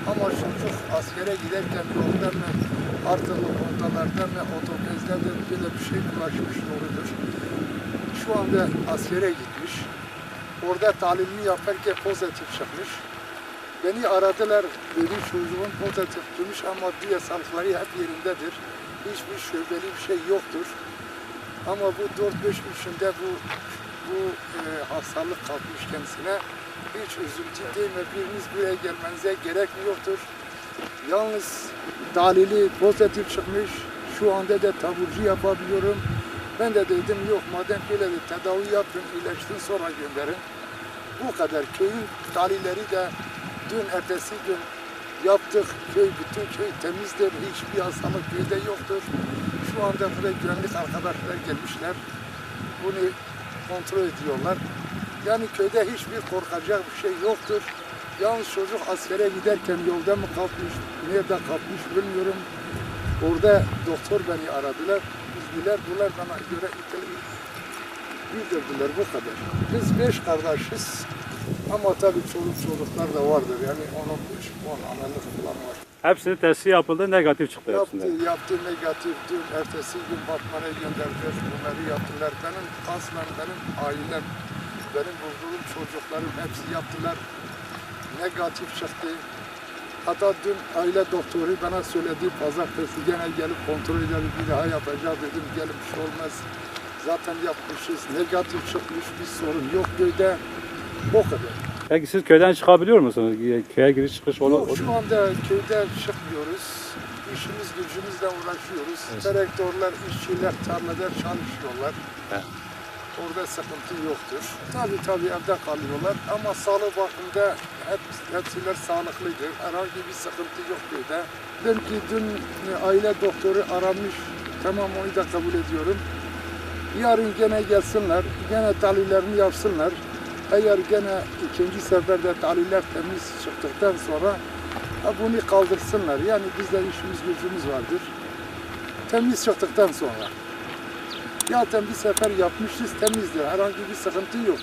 Ama çocuk askere giderken yolda mı, artık lokantalarda mı, otobüste de böyle bir şey bulaşmış doğrudur. Şu anda askere gitmiş. Orada talimini yaparken pozitif çıkmış. Beni aradılar, dedi çocuğun pozitif çıkmış ama diye sağlıkları hep yerindedir. Hiçbir şüpheli bir şey yoktur. Ama bu 4-5 gün içinde bu hastalık kalkmış kendisine. Hiç üzüntü değil mi? Biriniz buraya gelmenize gerekmiyordur. Yalnız dalili pozitif çıkmış. Şu anda da taburcu yapabiliyorum. Ben de dedim yok madem böyle de tedavi yapın, iyileştin sonra gönderin. Bu kadar. Köyün dalilleri de dün ertesi gün yaptık. Bütün köy temizdir. Hiçbir hastalık köyde yoktur. Şu anda buraya güvenlik arkadaşlar gelmişler. Bunu kontrol ediyorlar. Yani köyde hiçbir korkacak bir şey yoktur. Yalnız çocuk askere giderken yolda mı kalkmış, nerede kalkmış bilmiyorum. Orada doktor beni aradılar. Bilgiler bunlar bana göre bildirdiler bu kadar. Biz 5 kardeşiz. Ama tabii çocuklar da vardır. Yani 10 analık falan var. Hepsinin testi yapıldı, negatif çıktı hepsinde. Yaptı negatif. Dün ertesi gün Batman'a gönderdiler. Bunları yaptılar. Benim ailem, benim bulduğum çocuklarım hepsi yaptılar. Negatif çıktı. Hatta dün aile doktoru bana söyledi, pazartesi gene gelip kontrol edelim, bir daha yapacağız dedim, gelip bir şey olmaz. Zaten yapmışız, negatif çıkmış, bir sorun yok köyde, o kadar. Peki siz köyden çıkabiliyor musunuz? Köye giriş çıkış olur mu? Yok, şu anda köyde çıkmıyoruz, işimiz gücümüzle uğraşıyoruz. Evet. Traktörler, işçiler, tarlada çalışıyorlar. Evet. Orada sıkıntı yoktur. Tabii evde kalıyorlar ama sağlık bakımında hepsiler sağlıklıdır. Herhangi bir sıkıntı yok köyde. Belki dün aile doktoru aramış, tamam onu da kabul ediyorum. Yarın gene gelsinler, gene tahlillerini yapsınlar. Eğer gene ikinci seferde tahliller temiz çıktıktan sonra bunu kaldırsınlar. Yani bizde işimiz gücümüz vardır. Temiz çıktıktan sonra. Zaten bir sefer yapmışız, temizdir. Herhangi bir sıkıntı yok.